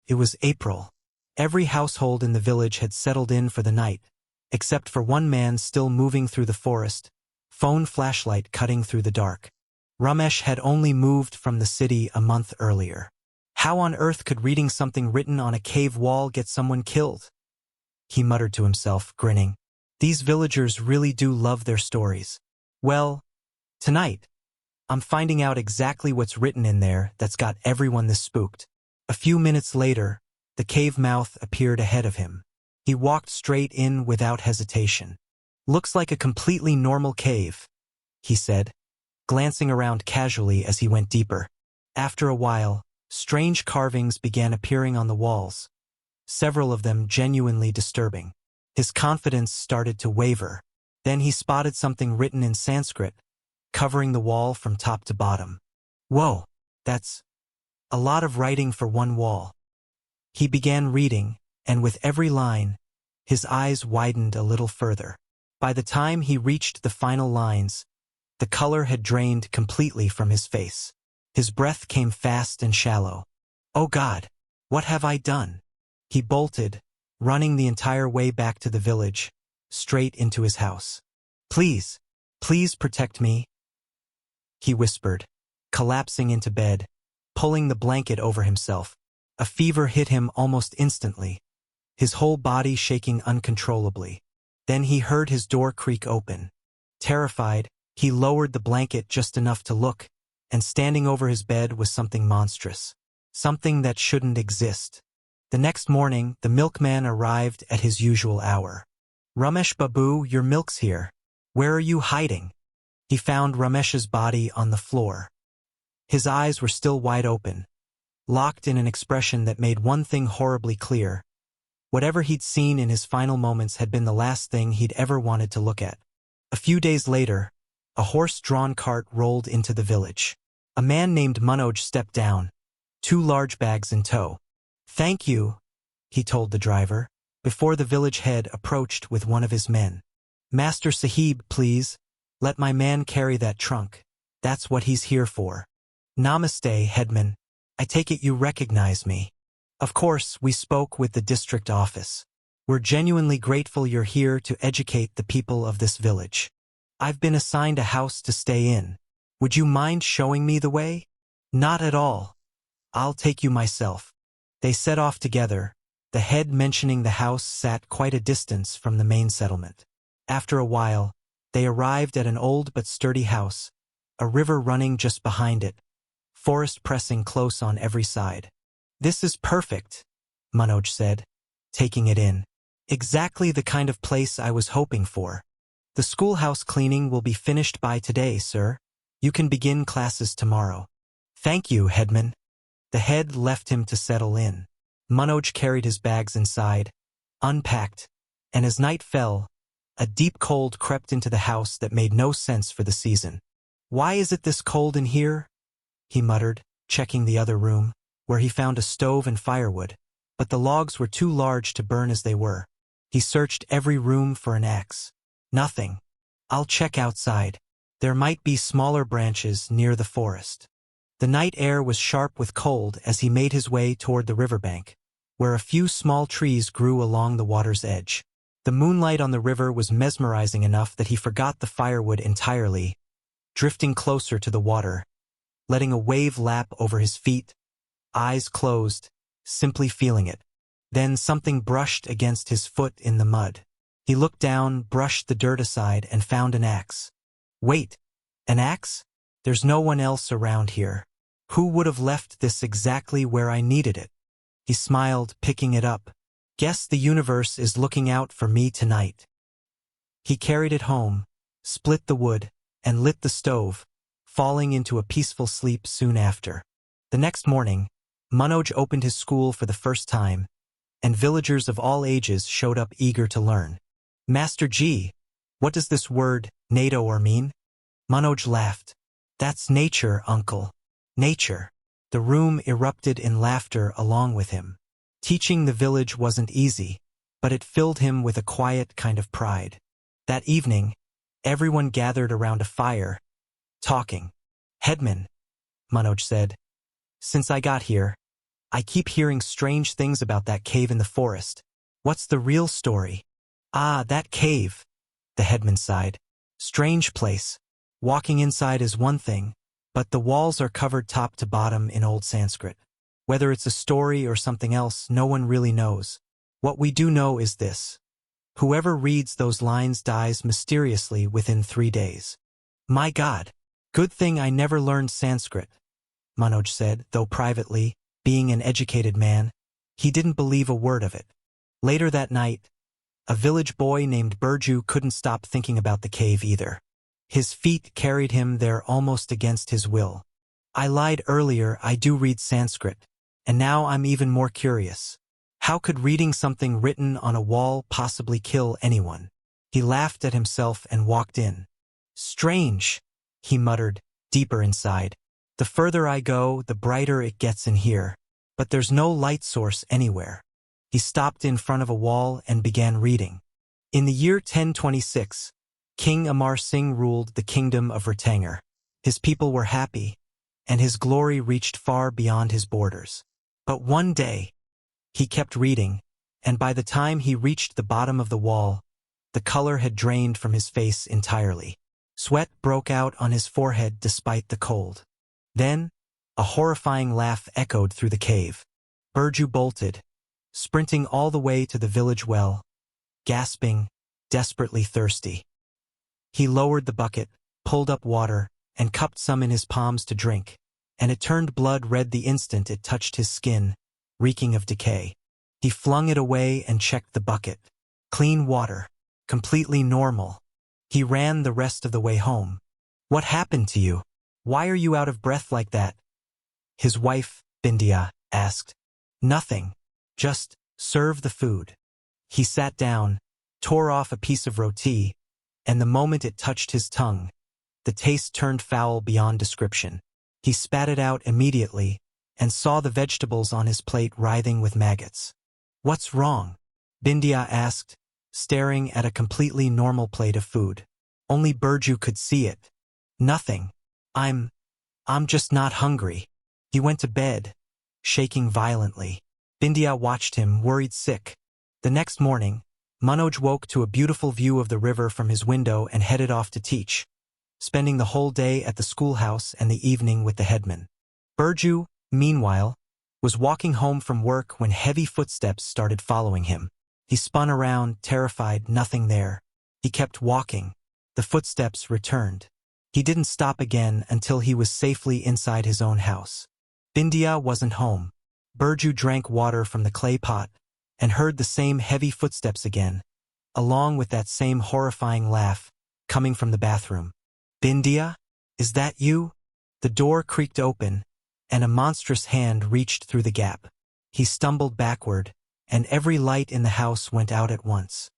It was April. Every household in the village had settled in for the night, except for one man still moving through the forest, phone flashlight cutting through the dark. Ramesh had only moved from the city a month earlier. How on earth could reading something written on a cave wall get someone killed? He muttered to himself, grinning. These villagers really do love their stories. Well, tonight, I'm finding out exactly what's written in there that's got everyone this spooked. A few minutes later, the cave mouth appeared ahead of him. He walked straight in without hesitation. Looks like a completely normal cave, he said, glancing around casually as he went deeper. After a while, strange carvings began appearing on the walls, several of them genuinely disturbing. His confidence started to waver. Then he spotted something written in Sanskrit, covering the wall from top to bottom. Whoa, that's a lot of writing for one wall. He began reading, and with every line, his eyes widened a little further. By the time he reached the final lines, the color had drained completely from his face. His breath came fast and shallow. Oh God, what have I done? He bolted, running the entire way back to the village, straight into his house. Please, please protect me, he whispered, collapsing into bed, pulling the blanket over himself. A fever hit him almost instantly, his whole body shaking uncontrollably. Then he heard his door creak open. Terrified, he lowered the blanket just enough to look, and standing over his bed was something monstrous. Something that shouldn't exist. The next morning, the milkman arrived at his usual hour. Ramesh Babu, your milk's here. Where are you hiding? He found Ramesh's body on the floor. His eyes were still wide open, locked in an expression that made one thing horribly clear. Whatever he'd seen in his final moments had been the last thing he'd ever wanted to look at. A few days later, a horse-drawn cart rolled into the village. A man named Manoj stepped down, 2 large bags in tow. Thank you, he told the driver, before the village head approached with one of his men. Master Sahib, please, let my man carry that trunk. That's what he's here for. Namaste, headman. I take it you recognize me. Of course, we spoke with the district office. We're genuinely grateful you're here to educate the people of this village. I've been assigned a house to stay in. Would you mind showing me the way? Not at all. I'll take you myself. They set off together. The head mentioning the house sat quite a distance from the main settlement. After a while, they arrived at an old but sturdy house, a river running just behind it, forest pressing close on every side. This is perfect, Manoj said, taking it in. Exactly the kind of place I was hoping for. The schoolhouse cleaning will be finished by today, sir. You can begin classes tomorrow. Thank you, headman. The head left him to settle in. Manoj carried his bags inside, unpacked, and as night fell, a deep cold crept into the house that made no sense for the season. Why is it this cold in here? He muttered, checking the other room, where he found a stove and firewood, but the logs were too large to burn as they were. He searched every room for an axe. Nothing. I'll check outside. There might be smaller branches near the forest. The night air was sharp with cold as he made his way toward the riverbank, where a few small trees grew along the water's edge. The moonlight on the river was mesmerizing enough that he forgot the firewood entirely, drifting closer to the water, letting a wave lap over his feet, eyes closed, simply feeling it. Then something brushed against his foot in the mud. He looked down, brushed the dirt aside, and found an axe. Wait, an axe? There's no one else around here. Who would have left this exactly where I needed it? He smiled, picking it up. Guess the universe is looking out for me tonight. He carried it home, split the wood, and lit the stove, falling into a peaceful sleep soon after. The next morning, Manoj opened his school for the first time, and villagers of all ages showed up eager to learn. Master G, what does this word, Nador, mean? Manoj laughed. That's nature, uncle. Nature. The room erupted in laughter along with him. Teaching the village wasn't easy, but it filled him with a quiet kind of pride. That evening, everyone gathered around a fire, talking. Headman, Manoj said, since I got here, I keep hearing strange things about that cave in the forest. What's the real story? Ah, that cave, the headman sighed. Strange place. Walking inside is one thing, but the walls are covered top to bottom in old Sanskrit. Whether it's a story or something else, no one really knows. What we do know is this. Whoever reads those lines dies mysteriously within 3 days. My God, good thing I never learned Sanskrit, Manoj said, though privately, being an educated man, he didn't believe a word of it. Later that night, a village boy named Burju couldn't stop thinking about the cave either. His feet carried him there almost against his will. I lied earlier, I do read Sanskrit, and now I'm even more curious. How could reading something written on a wall possibly kill anyone? He laughed at himself and walked in. Strange, he muttered, deeper inside. The further I go, the brighter it gets in here. But there's no light source anywhere. He stopped in front of a wall and began reading. In the year 1026, King Amar Singh ruled the kingdom of Ratanger. His people were happy, and his glory reached far beyond his borders. But one day, he kept reading, and by the time he reached the bottom of the wall, the color had drained from his face entirely. Sweat broke out on his forehead despite the cold. Then, a horrifying laugh echoed through the cave. Burju bolted, sprinting all the way to the village well, gasping, desperately thirsty. He lowered the bucket, pulled up water, and cupped some in his palms to drink, and it turned blood red the instant it touched his skin, reeking of decay. He flung it away and checked the bucket. Clean water, completely normal. He ran the rest of the way home. What happened to you? Why are you out of breath like that? His wife, Bindya, asked. Nothing. Just serve the food. He sat down, tore off a piece of roti, and the moment it touched his tongue, the taste turned foul beyond description. He spat it out immediately and saw the vegetables on his plate writhing with maggots. What's wrong? Bindya asked, staring at a completely normal plate of food. Only Burju could see it. Nothing. I'm just not hungry. He went to bed, shaking violently. Bindya watched him, worried sick. The next morning, Manoj woke to a beautiful view of the river from his window and headed off to teach, spending the whole day at the schoolhouse and the evening with the headman. Burju, meanwhile, was walking home from work when heavy footsteps started following him. He spun around, terrified, nothing there. He kept walking. The footsteps returned. He didn't stop again until he was safely inside his own house. Bindya wasn't home. Burju drank water from the clay pot and heard the same heavy footsteps again, along with that same horrifying laugh coming from the bathroom. Bindya, is that you? The door creaked open, and a monstrous hand reached through the gap. He stumbled backward, and every light in the house went out at once.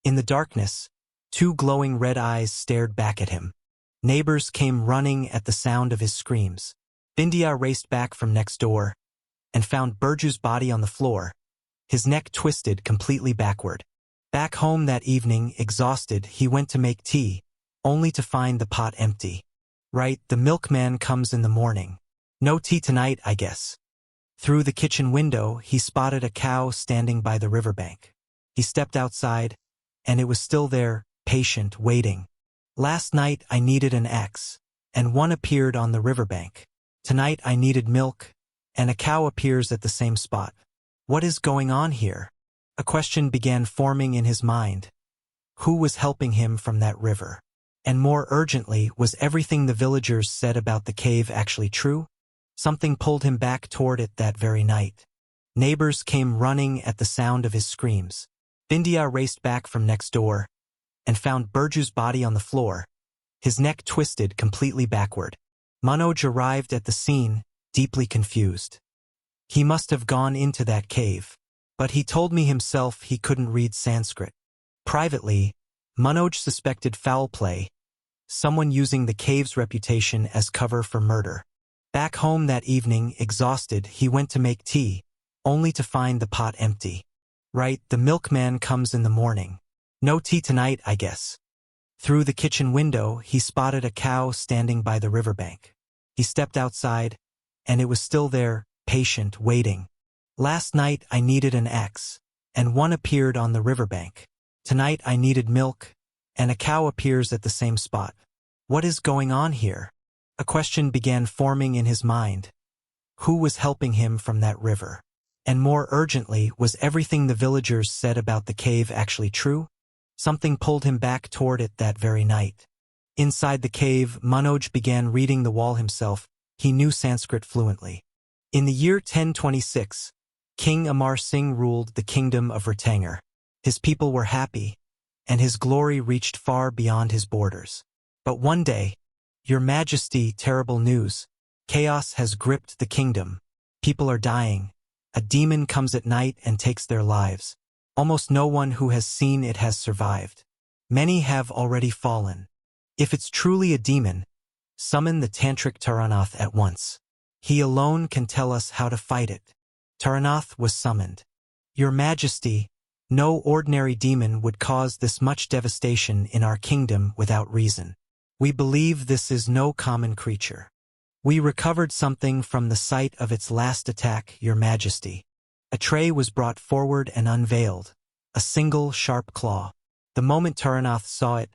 In the darkness, 2 glowing red eyes stared back at him. Neighbors came running at the sound of his screams. Bindya raced back from next door and found Burju's body on the floor, his neck twisted completely backward. Back home that evening, exhausted, he went to make tea, only to find the pot empty. Right, the milkman comes in the morning. No tea tonight, I guess. Through the kitchen window, he spotted a cow standing by the riverbank. He stepped outside, and it was still there, patient, waiting. Last night I needed an axe, and one appeared on the riverbank. Tonight I needed milk, and a cow appears at the same spot. What is going on here? A question began forming in his mind. Who was helping him from that river? And more urgently, was everything the villagers said about the cave actually true? Something pulled him back toward it that very night. Neighbors came running at the sound of his screams. Bindya raced back from next door and found Burju's body on the floor, his neck twisted completely backward. Manoj arrived at the scene, deeply confused. He must have gone into that cave, but he told me himself he couldn't read Sanskrit. Privately, Manoj suspected foul play, someone using the cave's reputation as cover for murder. Back home that evening, exhausted, he went to make tea, only to find the pot empty. Right, the milkman comes in the morning. No tea tonight, I guess. Through the kitchen window, he spotted a cow standing by the riverbank. He stepped outside, and it was still there, patient, waiting. Last night I needed an axe, and one appeared on the riverbank. Tonight I needed milk, and a cow appears at the same spot. What is going on here? A question began forming in his mind. Who was helping him from that river? And more urgently, was everything the villagers said about the cave actually true? Something pulled him back toward it that very night. Inside the cave, Manoj began reading the wall himself. He knew Sanskrit fluently. In the year 1026, King Amar Singh ruled the kingdom of Ratangir. His people were happy, and his glory reached far beyond his borders. But one day, Your Majesty, terrible news. Chaos has gripped the kingdom. People are dying. A demon comes at night and takes their lives. Almost no one who has seen it has survived. Many have already fallen. If it's truly a demon, summon the tantric Taranath at once. He alone can tell us how to fight it. Taranath was summoned. Your Majesty, no ordinary demon would cause this much devastation in our kingdom without reason. We believe this is no common creature. We recovered something from the site of its last attack, Your Majesty. A tray was brought forward and unveiled, a single sharp claw. The moment Taranath saw it,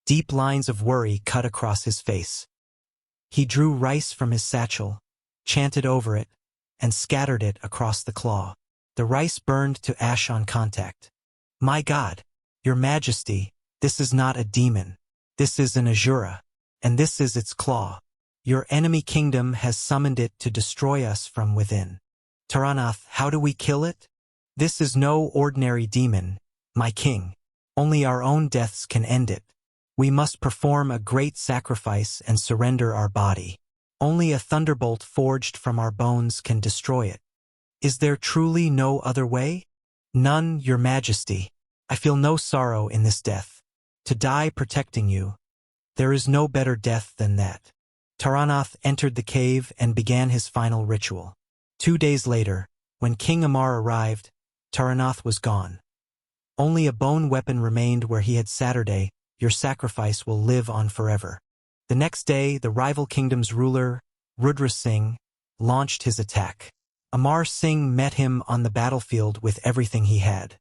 deep lines of worry cut across his face. He drew rice from his satchel, chanted over it, and scattered it across the claw. The rice burned to ash on contact. My God, Your Majesty, this is not a demon. This is an Asura, and this is its claw. Your enemy kingdom has summoned it to destroy us from within. Taranath, how do we kill it? This is no ordinary demon, my king. Only our own deaths can end it. We must perform a great sacrifice and surrender our body. Only a thunderbolt forged from our bones can destroy it. Is there truly no other way? None, Your Majesty. I feel no sorrow in this death. To die protecting you. There is no better death than that. Taranath entered the cave and began his final ritual. 2 days later, when King Amar arrived, Taranath was gone. Only a bone weapon remained where he had Saturday. Your sacrifice will live on forever. The next day, the rival kingdom's ruler, Rudra Singh, launched his attack. Amar Singh met him on the battlefield with everything he had.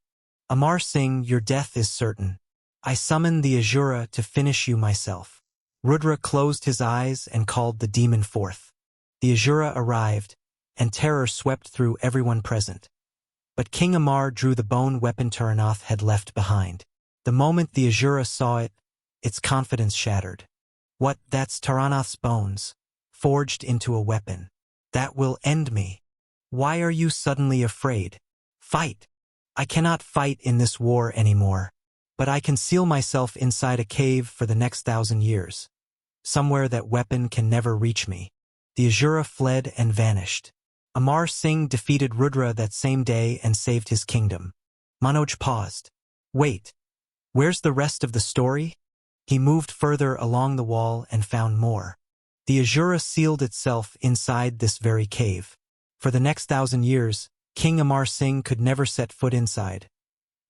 Amar Singh, your death is certain. I summon the Asura to finish you myself. Rudra closed his eyes and called the demon forth. The Asura arrived, and terror swept through everyone present. But King Amar drew the bone weapon Taranath had left behind. The moment the Asura saw it, its confidence shattered. What, that's Taranath's bones, forged into a weapon. That will end me. Why are you suddenly afraid? Fight! I cannot fight in this war anymore, but I can seal myself inside a cave for the next 1,000 years. Somewhere that weapon can never reach me. The Asura fled and vanished. Amar Singh defeated Rudra that same day and saved his kingdom. Manoj paused. Wait, where's the rest of the story? He moved further along the wall and found more. The Asura sealed itself inside this very cave. For the next 1,000 years, King Amar Singh could never set foot inside.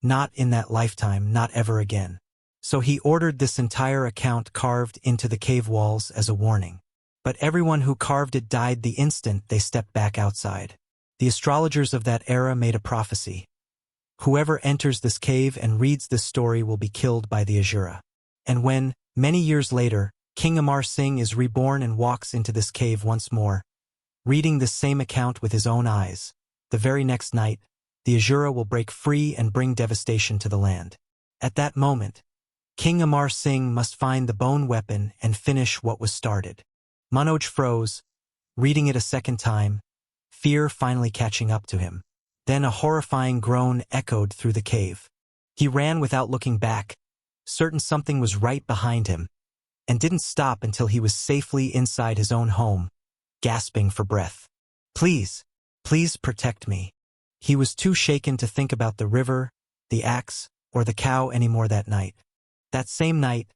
Not in that lifetime, not ever again. So he ordered this entire account carved into the cave walls as a warning. But everyone who carved it died the instant they stepped back outside. The astrologers of that era made a prophecy. Whoever enters this cave and reads this story will be killed by the Asura. And when, many years later, King Amar Singh is reborn and walks into this cave once more, reading this same account with his own eyes, the very next night, the Asura will break free and bring devastation to the land. At that moment, King Amar Singh must find the bone weapon and finish what was started. Manoj froze, reading it a second time, fear finally catching up to him. Then a horrifying groan echoed through the cave. He ran without looking back, certain something was right behind him, and didn't stop until he was safely inside his own home, gasping for breath. Please, please protect me. He was too shaken to think about the river, the axe, or the cow anymore that night. That same night,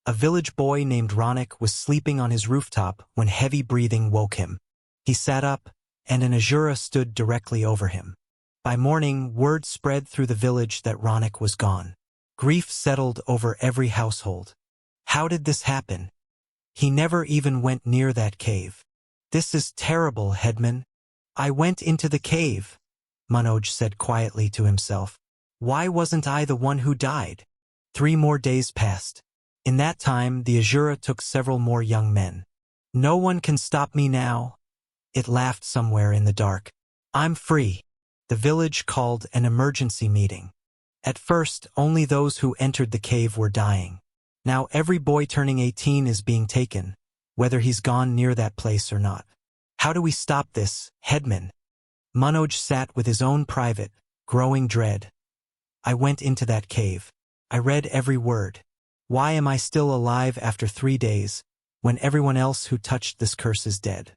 a village boy named Ronak was sleeping on his rooftop when heavy breathing woke him. He sat up, and an Asura stood directly over him. By morning, word spread through the village that Ronak was gone. Grief settled over every household. How did this happen? He never even went near that cave. This is terrible, headman. I went into the cave. Manoj said quietly to himself. Why wasn't I the one who died? 3 more days passed. In that time, the Azura took several more young men. No one can stop me now. It laughed somewhere in the dark. I'm free. The village called an emergency meeting. At first, only those who entered the cave were dying. Now every boy turning 18 is being taken, whether he's gone near that place or not. How do we stop this, headman? Manoj sat with his own private, growing dread. I went into that cave. I read every word. Why am I still alive after 3 days, when everyone else who touched this curse is dead?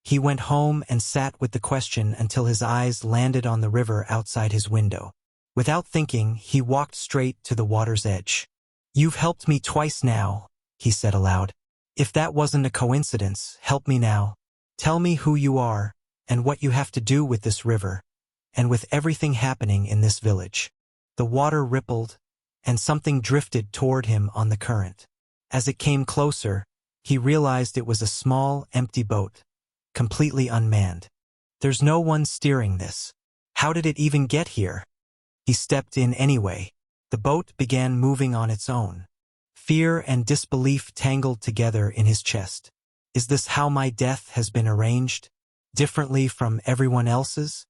He went home and sat with the question until his eyes landed on the river outside his window. Without thinking, he walked straight to the water's edge. You've helped me twice now, he said aloud. If that wasn't a coincidence, help me now. Tell me who you are, and what you have to do with this river, and with everything happening in this village. The water rippled, and something drifted toward him on the current. As it came closer, he realized it was a small, empty boat, completely unmanned. There's no one steering this. How did it even get here? He stepped in anyway. The boat began moving on its own. Fear and disbelief tangled together in his chest. Is this how my death has been arranged? Differently from everyone else's?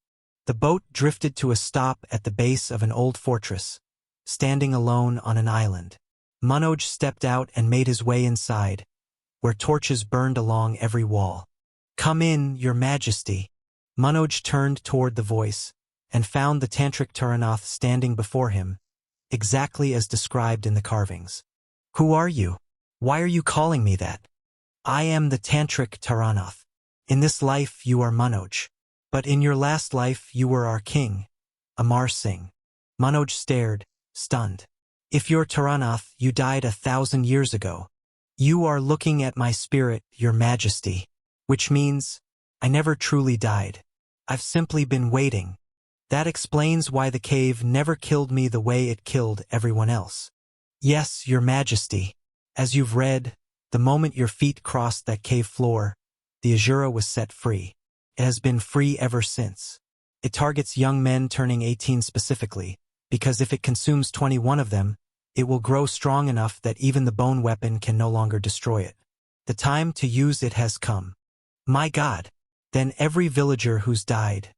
The boat drifted to a stop at the base of an old fortress, standing alone on an island. Manoj stepped out and made his way inside, where torches burned along every wall. Come in, your majesty. Manoj turned toward the voice, and found the Tantric Taranath standing before him, exactly as described in the carvings. Who are you? Why are you calling me that? I am the Tantric Taranath. In this life you are Manoj, but in your last life you were our king, Amar Singh. Manoj stared, stunned. If you're Taranath, you died 1,000 years ago. You are looking at my spirit, your majesty, which means I never truly died. I've simply been waiting. That explains why the cave never killed me the way it killed everyone else. Yes, your majesty. As you've read, the moment your feet crossed that cave floor, the Azura was set free. It has been free ever since. It targets young men turning 18 specifically, because if it consumes 21 of them, it will grow strong enough that even the bone weapon can no longer destroy it. The time to use it has come. My God! Then every villager who's died.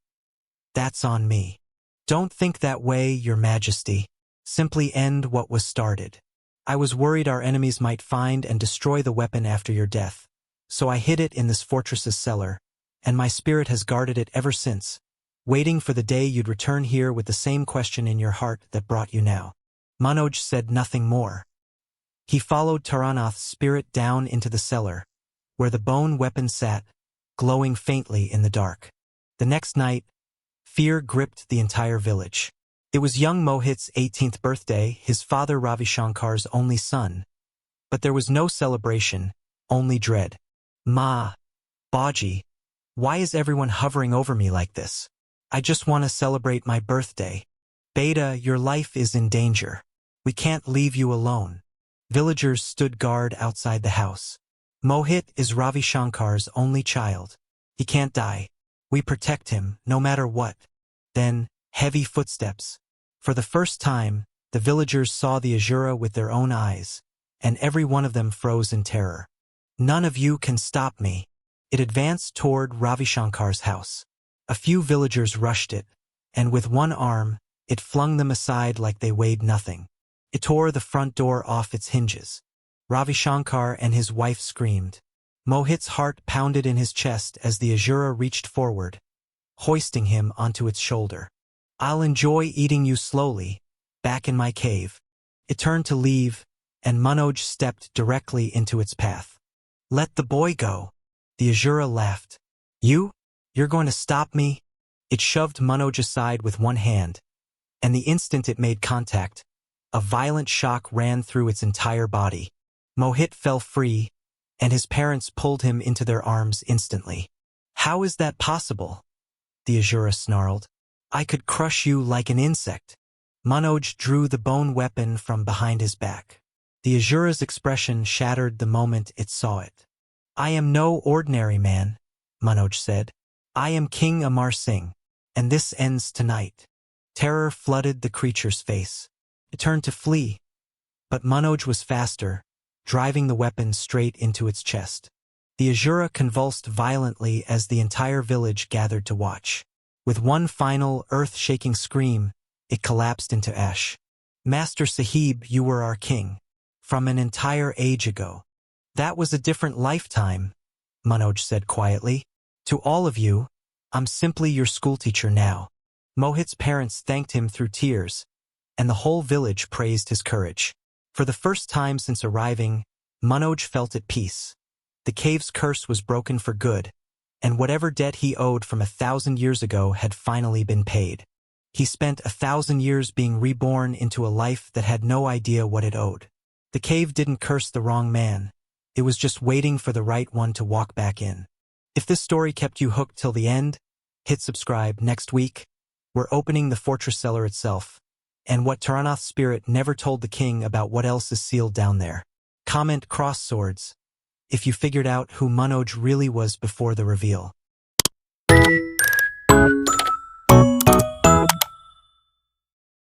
That's on me. Don't think that way, your majesty. Simply end what was started. I was worried our enemies might find and destroy the weapon after your death, so I hid it in this fortress's cellar, and my spirit has guarded it ever since, waiting for the day you'd return here with the same question in your heart that brought you now. Manoj said nothing more. He followed Taranath's spirit down into the cellar, where the bone weapon sat, glowing faintly in the dark. The next night, fear gripped the entire village. It was young Mohit's 18th birthday, his father Ravi Shankar's only son. But there was no celebration, only dread. Ma, Baji, why is everyone hovering over me like this? I just want to celebrate my birthday. Beta, your life is in danger. We can't leave you alone. Villagers stood guard outside the house. Mohit is Ravi Shankar's only child. He can't die. We protect him, no matter what. Then, heavy footsteps. For the first time, the villagers saw the Azura with their own eyes, and every one of them froze in terror. None of you can stop me. It advanced toward Ravi Shankar's house. A few villagers rushed it, and with one arm, it flung them aside like they weighed nothing. It tore the front door off its hinges. Ravi Shankar and his wife screamed. Mohit's heart pounded in his chest as the Azura reached forward, hoisting him onto its shoulder. I'll enjoy eating you slowly, back in my cave. It turned to leave, and Manoj stepped directly into its path. Let the boy go. The Azura laughed. You're going to stop me? It shoved Manoj aside with one hand, and the instant it made contact, a violent shock ran through its entire body. Mohit fell free, and his parents pulled him into their arms instantly. How is that possible? The Azura snarled. I could crush you like an insect. Manoj drew the bone weapon from behind his back. The Azura's expression shattered the moment it saw it. I am no ordinary man, Manoj said. I am King Amar Singh. And this ends tonight. Terror flooded the creature's face. It turned to flee, but Manoj was faster, driving the weapon straight into its chest. The Azura convulsed violently as the entire village gathered to watch. With one final, earth-shaking scream, it collapsed into ash. Master Sahib, you were our king. From an entire age ago. That was a different lifetime, Manoj said quietly. To all of you, I'm simply your schoolteacher now. Mohit's parents thanked him through tears, and the whole village praised his courage. For the first time since arriving, Manoj felt at peace. The cave's curse was broken for good, and whatever debt he owed from 1,000 years ago had finally been paid. He spent 1,000 years being reborn into a life that had no idea what it owed. The cave didn't curse the wrong man. It was just waiting for the right one to walk back in. If this story kept you hooked till the end, hit subscribe. Next week, we're opening the fortress cellar itself, and what Taranath's spirit never told the king about what else is sealed down there. Comment cross swords if you figured out who Manoj really was before the reveal.